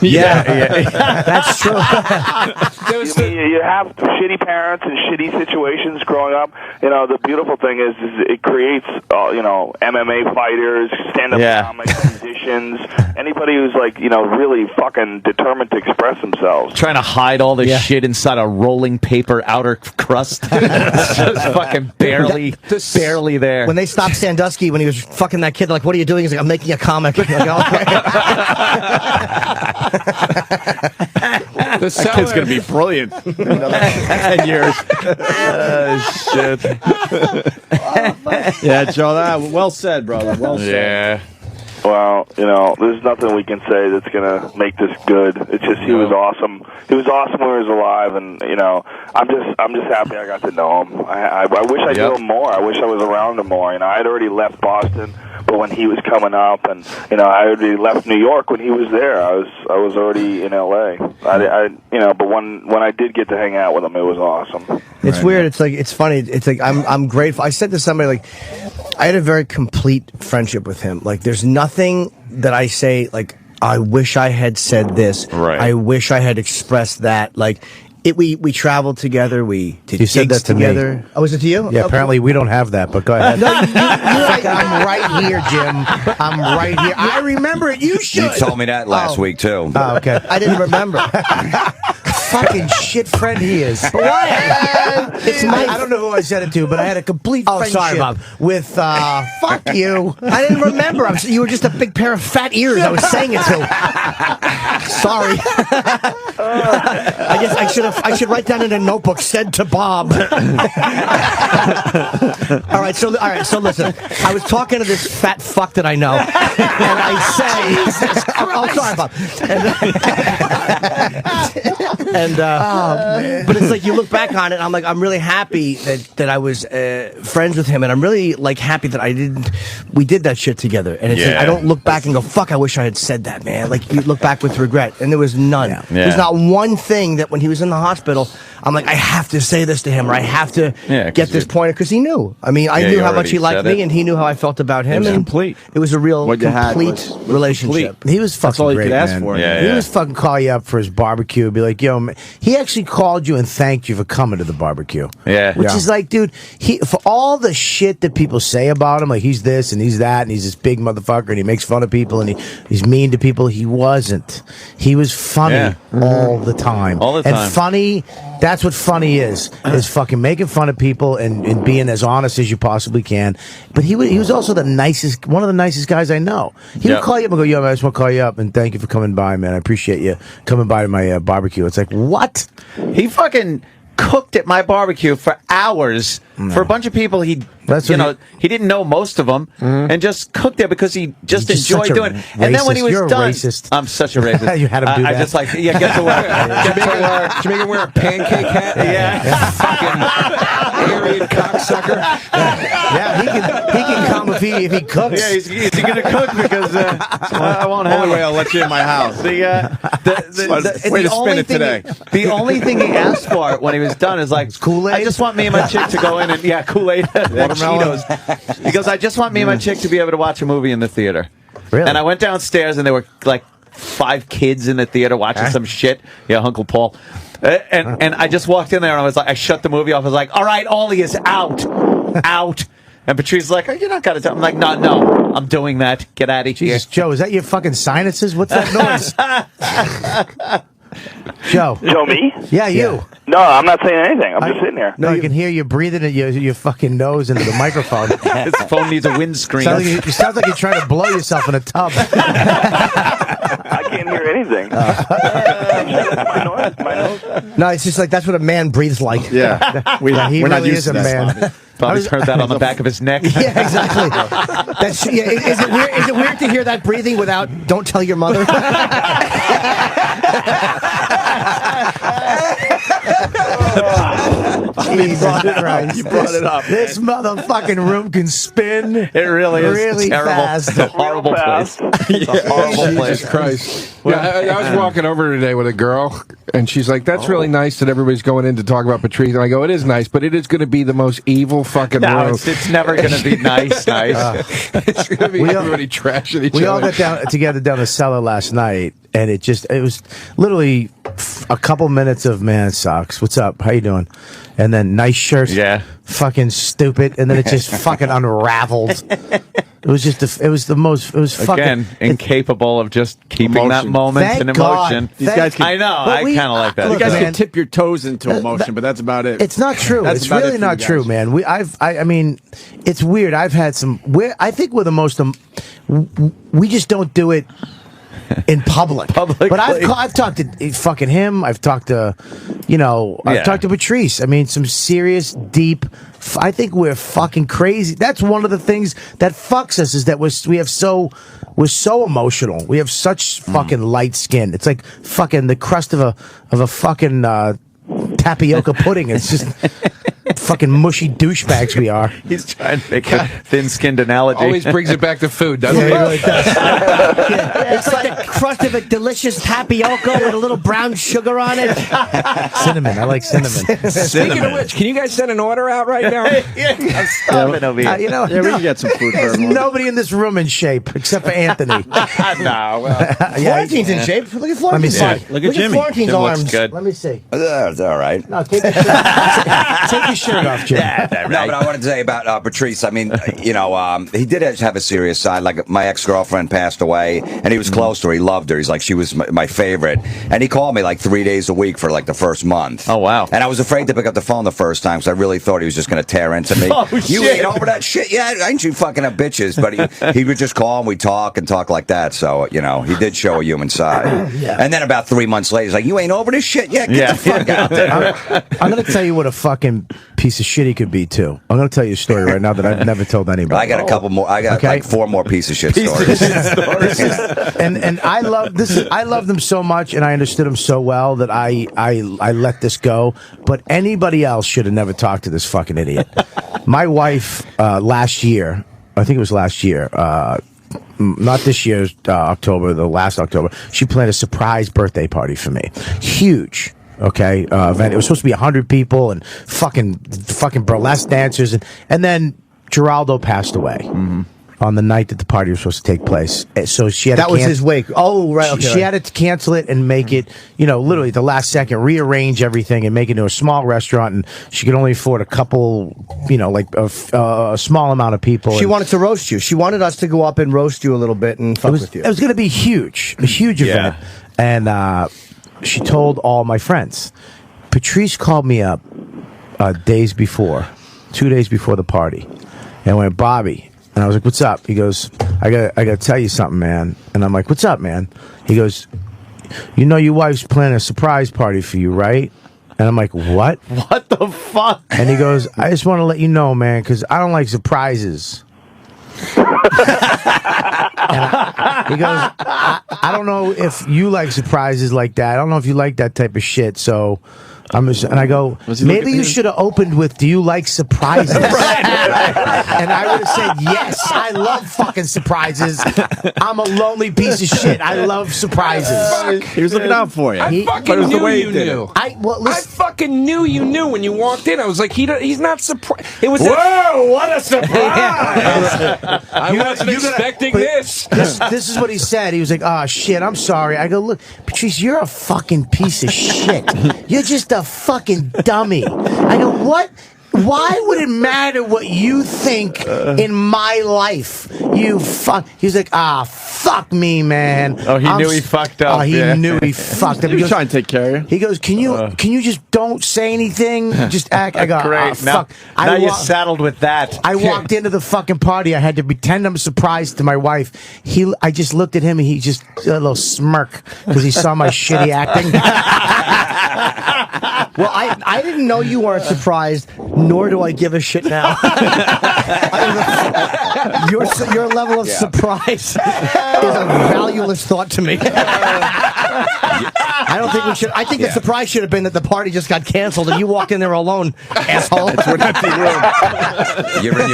That's true. You have shitty parents and shitty situations growing up. You know, the beautiful thing is it creates, MMA fighters, stand-up comics, musicians, anybody who's like, really fucking determined to express themselves. Trying to hide all this shit inside a rolling paper outer crust. It's just fucking barely there. When they stopped Sandusky when he was fucking that kid, they're like, what are you doing? He's like, I'm making a comic. Like, That kid's going to be brilliant in another 10 years. Shit. Yeah, Joe, well said, brother. Well said. Yeah. Well, there's nothing we can say that's going to make this good. It's just he was awesome. He was awesome when he was alive, and I'm just happy I got to know him. I wish I knew him more. I wish I was around him more. I'd already left Boston, but when he was coming up, and I already left New York when he was there. I was already in LA. But when I did get to hang out with him, it was awesome. It's weird. It's like, it's funny. It's like, I'm grateful. I said to somebody, like, I had a very complete friendship with him. Like, there's nothing that I say, like, I wish I had said this. Right. I wish I had expressed that. Like, we traveled together. We did You said gigs that to together. me. Oh, was it to you? Yeah, Okay. apparently we don't have that, but go ahead. No, I'm right here, Jim. I'm right here. I remember it. You should. You told me that last week, too. Oh, okay. I didn't remember. Fucking shit friend he is. Why? It's my. I don't know who I said it to, but I had a complete friendship sorry, Bob. with, fuck you. I didn't remember. You were just a big pair of fat ears I was saying it to. Sorry. I guess I should write down in a notebook, said to Bob. All right, so listen. I was talking to this fat fuck that I know, and I say, "Oh, sorry, Bob." But it's like you look back on it, and I'm like, I'm really happy that I was friends with him, and I'm really like happy that we did that shit together. And it's like, I don't look back and go, fuck, I wish I had said that, man. Like, you look back with regret, and there was none. Yeah. There's not one thing that when he was in the hospital, I'm like, I have to say this to him, or I have to get this point, because he knew. I mean, I knew how much he liked me, and he knew how I felt about him. It was and complete. It was a real What you had complete was relationship. He was fucking That's all you great, could ask man. for. He was fucking call you up for his barbecue and be like, yo, man. He actually called you and thanked you for coming to the barbecue. Yeah. Which is like, dude, for all the shit that people say about him, like he's this and he's that and he's this big motherfucker and he makes fun of people and he's mean to people, he wasn't. He was funny all the time. All the time. And funny, that's what funny is fucking making fun of people and being as honest as you possibly can. But he was also one of the nicest guys I know. He would call you up and go, yo, man, I just want to call you up and thank you for coming by, man. I appreciate you coming by to my barbecue. It's like, what? He fucking cooked at my barbecue for hours for a bunch of people he didn't know most of them and just cooked there because he just enjoyed doing it. And then when he was done, I'm such a racist. You had him do that. I just like, get to work. Get to work. Did you make him wear a pancake hat? Yeah. Fucking Aryan cocksucker. Yeah, he can come if he cooks. Yeah, he's going to cook because I won't have Only way I'll let you in my house. Way to spin it today. The only thing he asked for when he was done is like, Kool-Aid? I just want me and my chick to go in and Kool-Aid and Cheetos. He goes, I just want me and my chick to be able to watch a movie in the theater. Really? And I went downstairs and there were like 5 kids in the theater watching some shit. Yeah, Uncle Paul. And I just walked in there and I was like, I shut the movie off. I was like, all right, Ollie is out. Out. And Patrice is like, oh, you're not going to tell. I'm like, no, I'm doing that. Get out of here. Jesus, Joe, is that your fucking sinuses? What's that noise? Joe. Joe, me? Yeah, you. No, I'm not saying anything. I'm just sitting here. No, I can hear you breathing at your fucking nose into the microphone. His phone needs a windscreen. It sounds like you're trying to blow yourself in a tub. I can't hear anything. My nose? No, it's just like that's what a man breathes like. Yeah. He we're not really used is to a that, man. Bobby. Bobby's heard that on the back of his neck. Yeah, exactly. That's Is it weird to hear that breathing without "Don't tell your mother"? Jesus Christ. You brought it up. This motherfucking room can spin. It really is really terrible. fast. It's a horrible place. It's a horrible place. Jesus Christ. Yeah, I was walking over today with a girl, and she's like, that's really nice that everybody's going in to talk about Patrice. And I go, it is nice, but it is going to be the most evil fucking No, room. it's never going to be nice. It's going to be everybody trashing each other. We all got together down the cellar last night, and it was literally a couple minutes of, man, it sucks. What's up? How you doing? And then nice shirt. Yeah. Fucking stupid. And then it just fucking unraveled. It was fucking. Incapable of just keeping that moment Thank in God. emotion. These guys can, I know. But I we- kind of like that. You Look, guys man, can tip your toes into emotion, but that's about it. It's not true. That's It's about it really for you not guys. true, man. I mean, it's weird. I've had some. I think we're the most. We just don't do it in public. Publicly. But I've talked to fucking him. I've talked to, I've talked to Patrice. I mean, some serious, deep. I think we're fucking crazy. That's one of the things that fucks us is that we're so emotional. We have such fucking light skin. It's like fucking the crust of a fucking tapioca pudding. It's just fucking mushy douchebags we are. He's trying to make a thin-skinned analogy. Always brings it back to food, doesn't Yeah, it? it really does. It's like the crust of a delicious tapioca with a little brown sugar on it. Cinnamon. I like cinnamon. Speaking of which, can you guys send an order out right now? Stop it over here. Yeah, we can get some food for There's everyone. nobody in this room in shape except for Anthony. No, well, Florentine's in shape. Look at Florentine's Let me see. arms. Look at Jimmy. Florentine's Jim looks arms. good. Let me see. It's all right. No, take your shirt off, Jim. No, but I wanted to say about Patrice. I mean, he did have a serious side. Like, my ex-girlfriend passed away, and he was close to her. He loved her. He's like, she was my favorite. And he called me like 3 days a week for like the first month. Oh, wow. And I was afraid to pick up the phone the first time because I really thought he was just going to tear into me. Oh, You shit. ain't over that shit. Yeah, ain't you fucking up bitches? But he would just call and we'd talk like that. So, he did show a human side. Yeah. And then about 3 months later, he's like, you ain't over this shit? Yeah, get the fuck out there. I'm going to tell you what a fucking piece of shit he could be, too. I'm going to tell you a story right now that I've never told anybody. I got a couple more. I got Okay. like 4 more piece of shit stories. and I love this. I love them so much, and I understood them so well that I let this go. But anybody else should have never talked to this fucking idiot. My wife last year, I think it was last year, not this year's October, the last October, she planned a surprise birthday party for me. Huge. Okay, event. It was supposed to be 100 people and fucking burlesque dancers, and then Geraldo passed away on the night that the party was supposed to take place. So she had That was his wake. Oh, right. Okay. She had to cancel it and make it, literally at the last second, rearrange everything and make it into a small restaurant. And she could only afford a couple, like a small amount of people. She wanted to roast you. She wanted us to go up and roast you a little bit and fuck with you. It was going to be huge, a huge event. And she told all my friends. Patrice called me up 2 days before the party, and went, Bobby. And I was like, what's up? He goes, I gotta tell you something, man. And I'm like, what's up, man? He goes, your wife's planning a surprise party for you, right? And I'm like, what? what the fuck? And he goes, I just want to let you know, man, because I don't like surprises. He goes, I don't know if you like surprises like that. I don't know if you like that type of shit. So and I go, maybe you should have opened with, do you like surprises? And I would have said, yes, I love fucking surprises. I'm a lonely piece of shit. I love surprises. He was looking out for you. I But it fucking was the knew way you he did knew. it. I fucking knew you knew when you walked in. I was like, he's not surprised. It was. Whoa, what a surprise! I wasn't expecting this. This is what he said. He was like, oh, shit, I'm sorry. I go, look, Patrice, you're a fucking piece of shit. You're just a fucking dummy. I go, what? Why would it matter what you think in my life? You fuck. He's like, fuck me, man. Oh, he knew he fucked up. Oh, he Yeah. knew he fucked up. He was trying to take care of you. He goes, can you just don't say anything? Just act. I go, Great. fuck. Now you're saddled with that. I walked into the fucking party. I had to pretend I'm surprised to my wife. I just looked at him and he just a little smirk because he saw my shitty acting. Well, I didn't know you weren't surprised, nor do I give a shit now. Your level of surprise is a valueless thought to me. I I don't think we should. I think the surprise should have been that the party just got canceled and you walked in there alone, asshole. It's an empty room. You're in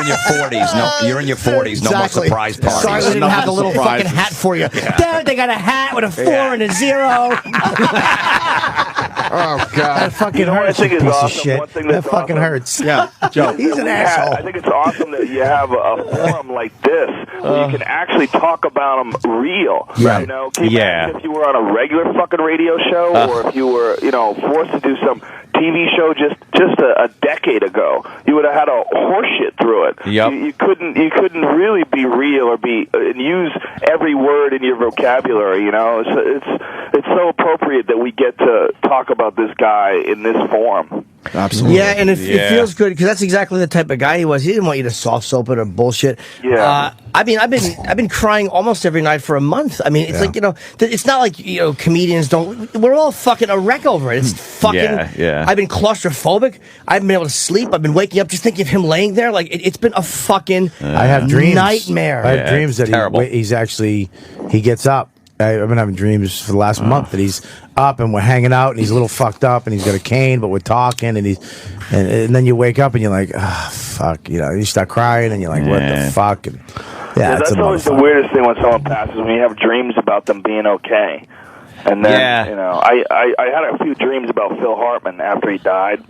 your 40s. No, you're in your 40s. No more surprise parties. Sorry, we didn't No have the little surprises. fucking hat for you. Dad, they got a hat with a 4 and a 0. Oh That God. fucking what I hurts, think you is piece of awesome? shit. One thing That that's fucking awesome. hurts. Yeah, Joe. He's an asshole. I think it's awesome that you have a forum like this where you can actually talk about them real. Yeah. You know, can you Yeah. imagine if you were on a regular fucking radio show, or if you were, forced to do some TV show just a decade ago, you would have had a horseshit through it. Yep. You couldn't really be real or be and use every word in your vocabulary. You know, it's so appropriate that we get to talk about this guy in this form. Absolutely. Yeah, and it Yeah. feels good because that's exactly the type of guy he was. He didn't want you to soft soap it or bullshit. Yeah. I mean, I've been crying almost every night for a month. I mean, it's like it's not like comedians don't. We're all fucking a wreck over it. It's fucking. Yeah. I've been claustrophobic. I haven't been able to sleep. I've been waking up just thinking of him laying there. Like it's been a fucking I have dreams. nightmare. I have dreams that terrible. he's actually he gets up. I've been having dreams for the last month that he's up and we're hanging out and he's a little fucked up and he's got a cane but we're talking and and then you wake up and you're like, oh fuck, you start crying and you're like, what the fuck? And Yeah, it's that's a always the motherfucker. weirdest thing when someone passes, when you have dreams about them being okay. And then, I had a few dreams about Phil Hartman after he died,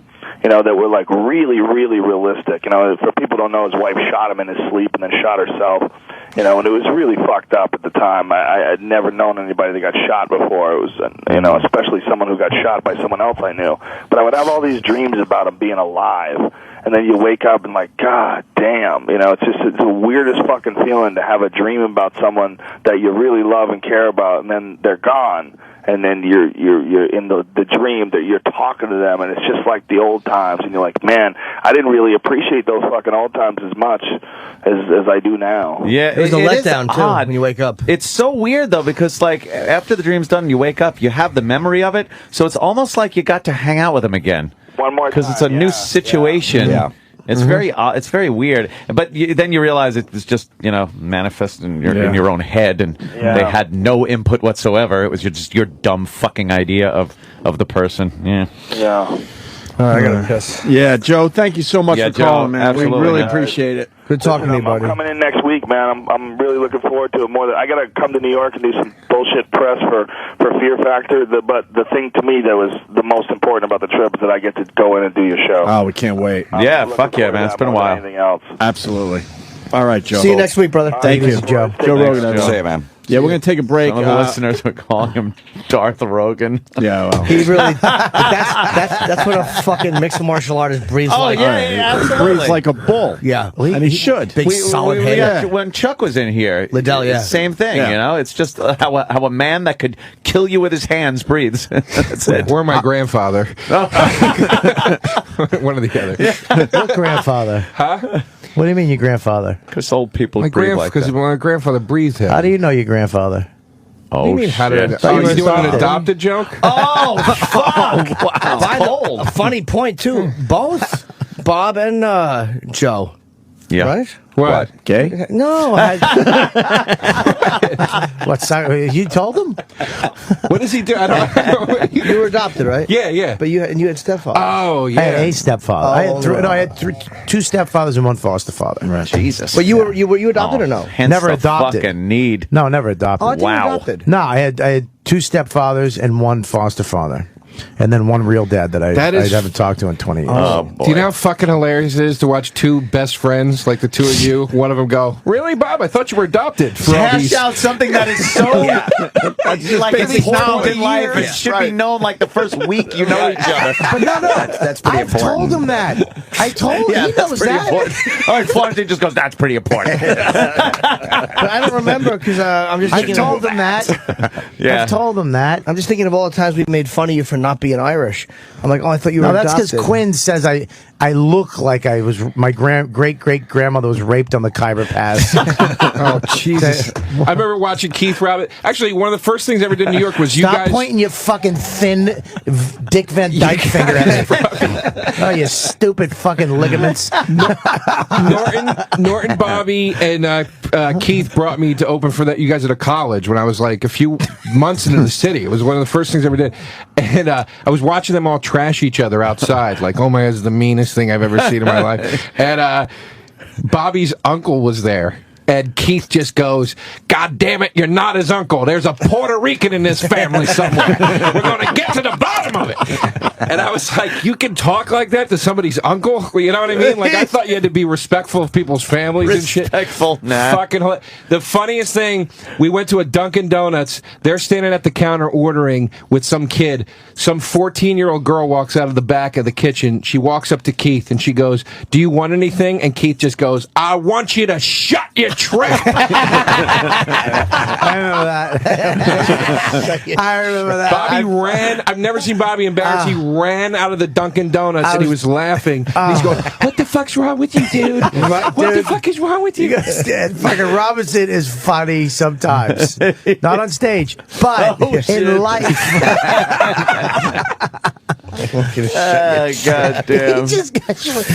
that were like really, really realistic. For people who don't know, his wife shot him in his sleep and then shot herself. And it was really fucked up at the time. I had never known anybody that got shot before. It was, especially someone who got shot by someone else I knew. But I would have all these dreams about him being alive. And then you wake up and like, God damn, it's the weirdest fucking feeling to have a dream about someone that you really love and care about, and then they're gone. And then you're in the dream that you're talking to them, and it's just like the old times. And you're like, man, I didn't really appreciate those fucking old times as much as I do now. Yeah, It was a is letdown too odd. when you wake up. It's so weird though because like after the dream's done, you wake up, you have the memory of it, so it's almost like you got to hang out with him again. One more because it's a new situation. Yeah. It's it's very weird. But then you realize it's just manifest in your own head, and they had no input whatsoever. It was just your dumb fucking idea of the person. Yeah. Yeah. All right, I gotta piss. Yeah, Joe, thank you so much for Joe, calling, man. absolutely, We really man. appreciate it. Good talking to you, I'm buddy. coming in next week, man. I'm really looking forward to it more. I got to come to New York and do some bullshit press for Fear Factor. But the thing to me that was the most important about the trip is that I get to go in and do your show. Oh, we can't wait. Yeah, I'm fuck looking yeah, forward to man. It's that been a more than while. Anything else? Absolutely. All right, Joe. See you next week, brother. Thank you, Joe. Joe Rogan. Joe. everyone. Say it, man. Yeah, we're going to take a break. Some of the listeners were calling him Darth Rogan. Yeah, well. He really. That's what a fucking mixed martial artist breathes like. Breathes like a bull. Yeah. And he should. Big solid head. yeah. When Chuck was in here, Liddell, yeah. same thing. Yeah. It's just how a man that could kill you with his hands breathes. That's it. Or my grandfather. One or the other. What grandfather? Huh? What do you mean your grandfather? Because old people My breathe like because that. my grandfather breathed him. How do you know your grandfather? What do you mean? How did shit. oh, you you doing an adopted. adopted joke? Oh, fuck. A funny point, too. Both Bob and Joe. Yeah. Right? What? Gay? No. What's that? You told him? What does he do? I don't. You were adopted, right? Yeah, yeah. But you had stepfather. Oh, I had yeah. a stepfather. I had two stepfathers and one foster father. Jesus. But you were you adopted or no? Hence Never the adopted. Fucking need. No, never adopted. Oh, I thought you Wow. adopted. No, I had two stepfathers and one foster father. And then one real dad that I haven't talked to in 20 years. Oh, boy. Do you know how fucking hilarious it is to watch two best friends, like the two of you, one of them go, "Really, Bob? I thought you were adopted." For all Hash these. out something that is so like it's basically important in life. years. It should be known like the first week you know each other. But no, That's pretty I've important. told him that. I told him. Yeah, He that's knows pretty that. important. All right, Florentine just goes, "That's pretty important." But I don't remember because I'm just I thinking. told him that. Yeah. I've told him that. I'm just thinking of all the times we've made fun of you for not being Irish. I'm like, oh, I thought you were No, that's adopted. because Quinn says I look like I was my great-great-grandmother was raped on the Khyber Pass. Oh, Jesus. I remember watching Keith Rabbit. Actually, one of the first things I ever did in New York was you Stop guys... pointing your fucking thin Dick Van Dyke finger at me. Oh, you stupid fucking ligaments. Norton, Bobby, and Keith brought me to open for that you guys at a college when I was like a few months into the city. It was one of the first things I ever did. And I was watching them all trash each other outside. Like, oh my God, this is the meanest thing I've ever seen in my life. And Bobby's uncle was there. And Keith just goes, God damn it, you're not his uncle. There's a Puerto Rican in this family somewhere. We're going to get to the bottom of it. And I was like, you can talk like that to somebody's uncle? You know what I mean? Like, I thought you had to be respectful of people's families and shit. Respectful? Nah. Fucking the funniest thing, we went to a Dunkin' Donuts. They're standing at the counter ordering with some kid. Some 14-year-old girl walks out of the back of the kitchen. She walks up to Keith and she goes, do you want anything? And Keith just goes, I want you to shut your trap. I remember that. I remember that. Bobby ran. I've never seen Bobby embarrassed. He ran out of the Dunkin' Donuts and he was laughing. He's going, what the fuck's wrong with you, dude? What the fuck is wrong with you? Fucking Robinson is funny sometimes. Not on stage, but in life. God damn. He just got you. What do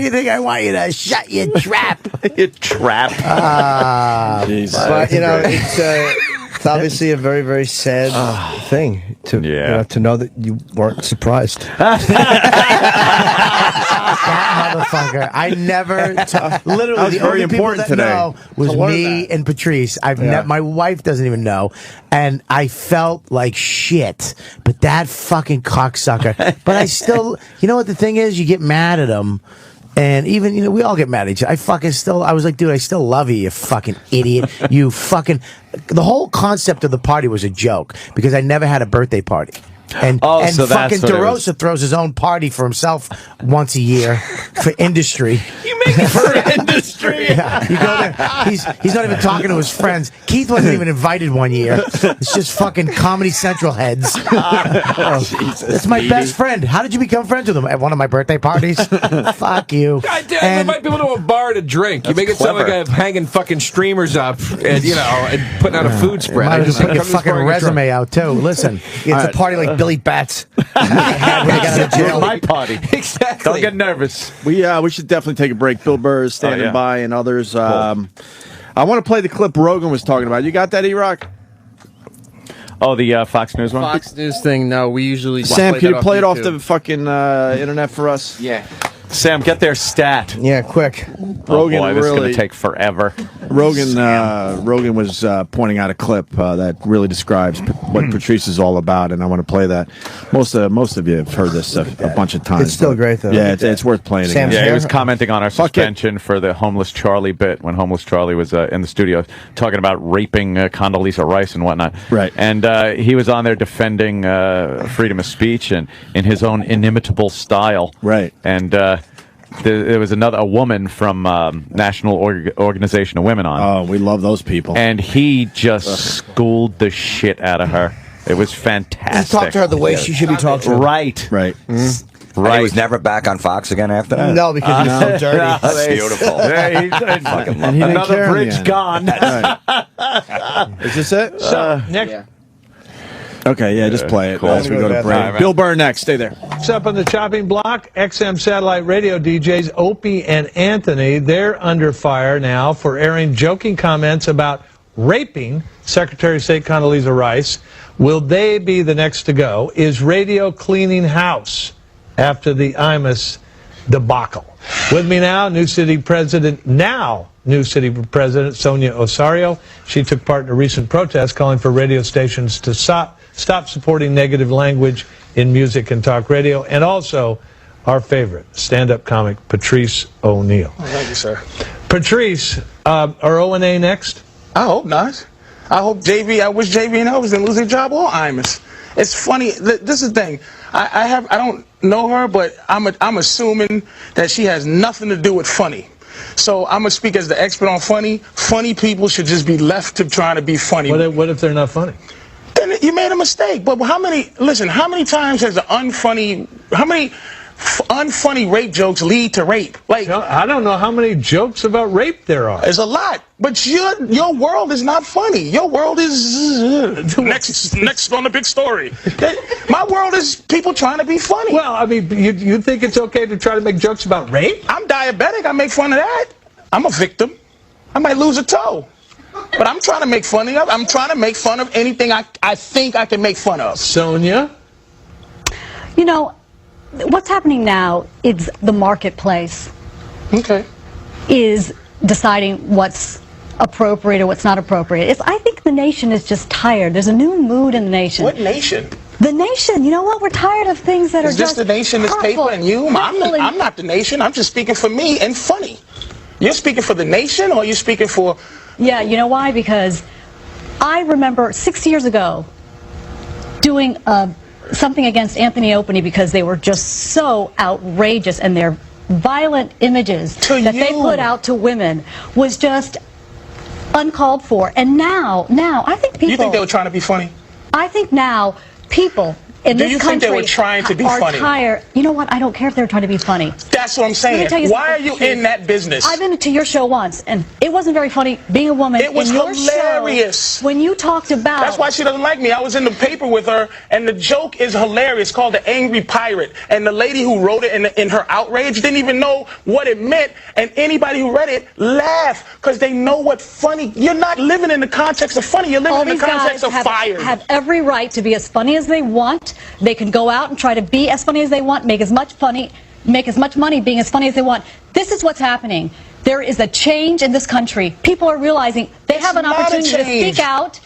you think? I want you to shut your trap. You trap. But you know, it's obviously a very, very sad thing to to know that you weren't surprised. That motherfucker. I never literally the only people that know was me and Patrice. My wife doesn't even know, and I felt like shit. But that fucking cocksucker. But I still, you know what the thing is? You get mad at him. And even, we all get mad at each other. I was like, dude, I still love you, you fucking idiot. You fucking, the whole concept of the party was a joke because I never had a birthday party. And so fucking Derosa throws his own party for himself once a year for industry. You make it for industry. Yeah, you go there. He's not even talking to his friends. Keith wasn't even invited one year. It's just fucking Comedy Central heads. That's my best friend. How did you become friends with him? At one of my birthday parties? Fuck you. God damn, you might be able to a bar to drink. You make it sound like I'm hanging fucking streamers up and and putting out a food spread. I just put your fucking resume out too. Listen, it's a party like Billy Bats. My party. Exactly. Don't get nervous. We should definitely take a break. Bill Burr is standing by, and others. Cool. I want to play the clip Rogan was talking about. You got that, E-Rock? Oh, the Fox News one? Fox News thing, no. We usually just Sam, play can that you play it off YouTube. the fucking internet for us? Yeah. Sam, get their stat. Yeah, quick. Rogan boy, this is really going to take forever. Rogan was pointing out a clip that really describes what Patrice is all about, and I want to play that. Most of you have heard this a bunch of times. It's still great, though. Yeah, it's worth playing again. Yeah, he was commenting on our suspension for the Homeless Charlie bit when Homeless Charlie was in the studio talking about raping Condoleezza Rice and whatnot. Right. And he was on there defending freedom of speech and in his own inimitable style. Right. And there was a woman from National Organization of Women on. Oh, we love those people. And he just schooled the shit out of her. It was fantastic. He talked to her the way she should be talked to. Right. Right. And he was never back on Fox again after that? No, because he's so dirty. That's beautiful. And he didn't Another care in the bridge end. gone. Is this it? Nick. Yeah. Okay, yeah, just play it Cool. as we go to break. All right. Bill Burr next. Stay there. Next up on the chopping block, XM satellite radio DJs Opie and Anthony. They're under fire now for airing joking comments about raping Secretary of State Condoleezza Rice. Will they be the next to go? Is radio cleaning house after the Imus debacle? With me now, New City President Sonia Osorio. She took part in a recent protest calling for radio stations to stop supporting negative language in music and talk radio, and also our favorite stand-up comic, Patrice Oneal. Oh, thank you, sir. Patrice, are O&A next? I hope not. I wish JB and Elvis didn't lose their job or Imus. It's funny. This is the thing. I don't know her, but I'm assuming that she has nothing to do with funny. So I'm gonna speak as the expert on funny. Funny people should just be left to trying to be funny. What if they're not funny? Then you made a mistake. But how many times has how many unfunny rape jokes lead to rape. Like, I don't know how many jokes about rape there are. There's a lot, but your world is not funny. Your world is next on the big story. My world is people trying to be funny. Well, I mean, you think it's okay to try to make jokes about rape? I'm diabetic. I make fun of that. I'm a victim. I might lose a toe. But I'm trying to make fun of. I'm trying to make fun of anything I think I can make fun of. Sonia? You know, what's happening now is the marketplace is deciding what's appropriate or what's not appropriate. I think the nation is just tired. There's a new mood in the nation. What nation? The nation. You know what? We're tired of things that are just Is this the nation, this paper, and you? I'm not the nation. I'm just speaking for me and funny. You're speaking for the nation, or you're speaking for... Yeah, you know why? Because I remember 6 years ago doing something against Anthony Opie because they were just so outrageous, and their violent images that they put out to women was just uncalled for. And now I think people... You think they were trying to be funny? I think now people in this country... Do you think they were trying to be funny? Tired. You know what? I don't care if they're trying to be funny. That's what I'm saying. Why are you in that business? I've been to your show once, and it wasn't very funny being a woman. It was in your hilarious. Show, when you talked about... That's why she doesn't like me. I was in the paper with her, and the joke is hilarious, called The Angry Pirate. And the lady who wrote it in her outrage didn't even know what it meant, and anybody who read it laughed, because they know what funny... You're not living in the context of funny. You're living in the context of fire. Have every right to be as funny as they want. They can go out and try to be as funny as they want, make as much money being as funny as they want. This is what's happening. There is a change in this country. People are realizing they have an opportunity to speak out,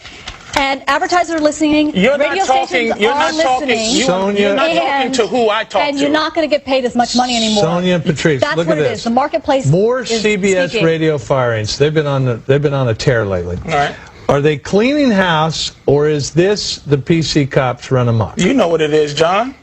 and advertisers are listening. Radio stations are listening. You're not talking to who I talk to. And you're not going to get paid as much money anymore. Sonia and Patrice, that's look what at it this. is. The marketplace. More is CBS speaking. radio firings. They've been on a tear lately. All right. Are they cleaning house, or is this the PC cops run amok? You know what it is, John.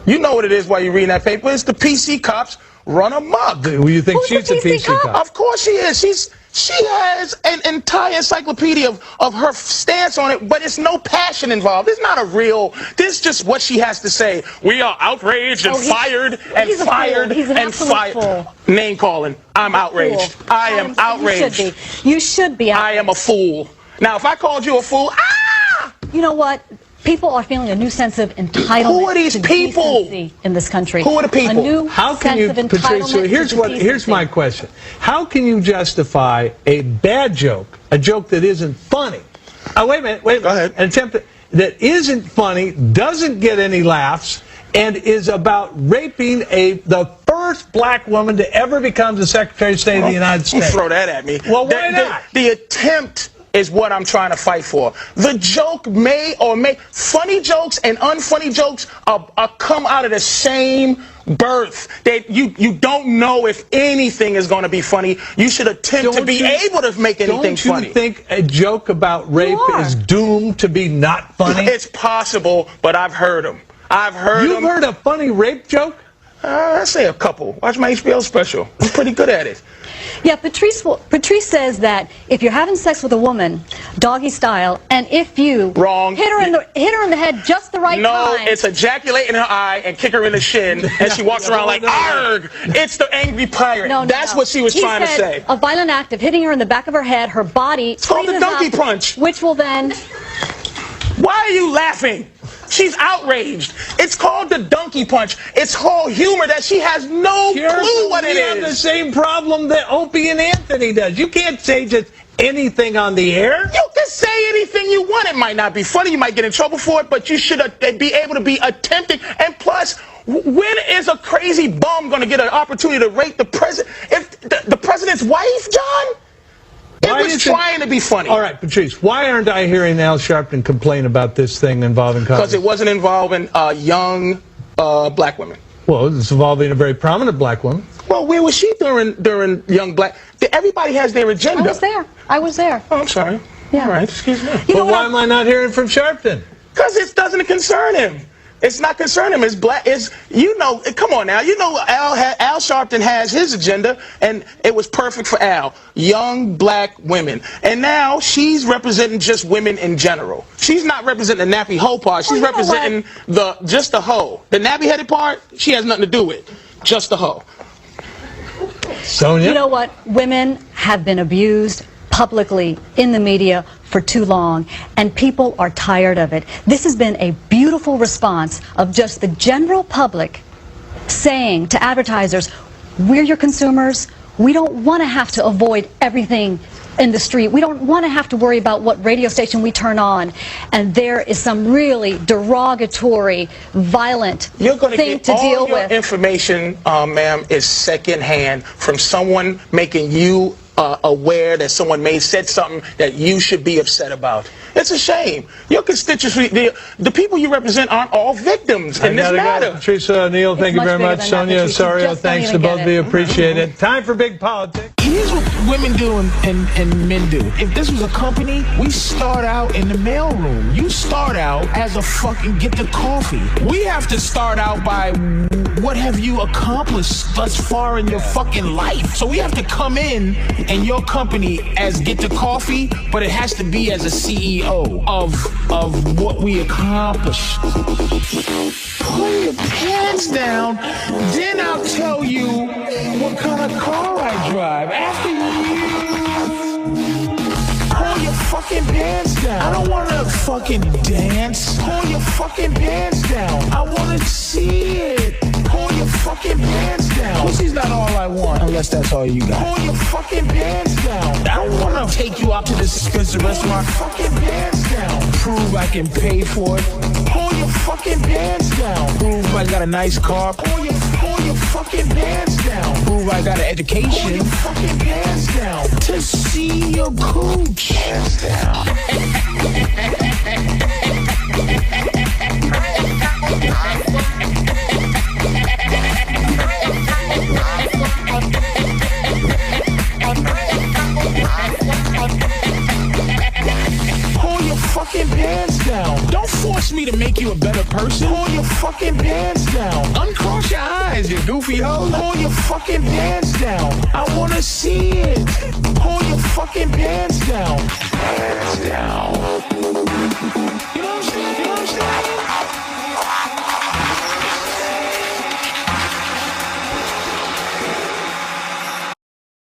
You know what it is while you're reading that paper. It's the PC cops run amok. Do you think she's a PC cop? Of course she is. She has an entire encyclopedia of her stance on it, but it's no passion involved. It's not a real... This is just what she has to say. We are outraged and fired and fired and fired. Name calling. I'm outraged. I am outraged. You should be outraged. I am a fool. Now, if I called you a fool, You know what? People are feeling a new sense of entitlement. Who are these people in this country? Who are the people? A new sense of entitlement. Here's my question. How can you justify a bad joke, a joke that isn't funny? Wait a minute. Go ahead. An attempt that isn't funny, doesn't get any laughs, and is about raping the first black woman to ever become the Secretary of State of the United States. Don't throw that at me. Well, why not? The attempt is what I'm trying to fight for. The joke funny jokes and unfunny jokes are come out of the same birth. That you don't know if anything is going to be funny. You should attempt to be able to make anything funny. Don't you think a joke about rape is doomed to be not funny? It's possible, but I've heard them. You've heard a funny rape joke? I say a couple. Watch my HBO special. I'm pretty good at it. Yeah, Patrice says that if you're having sex with a woman, doggy style, and if you hit her in the head just the right time. No, it's ejaculate in her eye and kick her in the shin, and she walks around like, arg! It's the angry pirate. That's what she was trying to say. A violent act of hitting her in the back of her head, her body. It's called the donkey punch. Which will then... Why are you laughing? She's outraged. It's called the donkey punch. It's whole humor that she has no clue what it is. We have the same problem that Opie and Anthony does. You can't say just anything on the air. You can say anything you want. It might not be funny. You might get in trouble for it, but you should be able to be attempting. And plus, when is a crazy bum going to get an opportunity to rape the president? If the president's wife, John? It was trying to be funny. All right, Patrice, why aren't I hearing Al Sharpton complain about this thing involving Congress? Because it wasn't involving young black women. Well, it's involving a very prominent black woman. Well, where was she during young black? Everybody has their agenda. I was there. Oh, I'm sorry. Yeah. All right, excuse me. But why am I not hearing from Sharpton? Because it doesn't concern him. It's not concerning him. It's black. Come on now. You know, Al Sharpton has his agenda, and it was perfect for Al. Young black women. And now she's representing just women in general. She's not representing the nappy hoe part. She's representing just the hoe. The nappy-headed part, she has nothing to do with. Just the hoe. Sonia? You know what? Women have been abused publicly in the media for too long, and people are tired of it. This has been a beautiful response of just the general public saying to advertisers, we're your consumers. We don't want to have to avoid everything in the street. We don't want to have to worry about what radio station we turn on. And there is some really derogatory, violent thing to deal with. You're going to get all your information, ma'am, is secondhand from someone making you aware that someone may have said something that you should be upset about. It's a shame. Your constituency, the people you represent aren't all victims in this matter. Patrice Oneal, thank you very much. Sonia Osorio, thanks to both of you. Appreciate it. Time for Big Politics. Here's what women do and men do. If this was a company, we start out in the mailroom. You start out as a fucking get the coffee. We have to start out by what have you accomplished thus far in your fucking life. So we have to come in your company as get the coffee, but it has to be as a CEO of what we accomplished. Pull your pants down, then I'll tell you what kind of car I drive. After you pull your fucking pants down. I don't want to fucking dance. Pull your fucking pants down. I want to see it. Pull your fucking pants down. Pussy's not all I want, unless that's all you got. Pull your fucking pants down. I don't want to take you out to this expensive restaurant. Fucking pants down. Prove I can pay for it. Pull your fucking pants down. Prove I got a nice car. Pull your fucking pants down. Prove I got an education. Pull your fucking pants down. To see your cooch. Pants down. Pull your fucking pants down. Don't force me to make you a better person. Pull your fucking pants down. Uncross your eyes, you goofy hoe. Pull your fucking pants down. I wanna see it. Pull your fucking pants down. Pants down.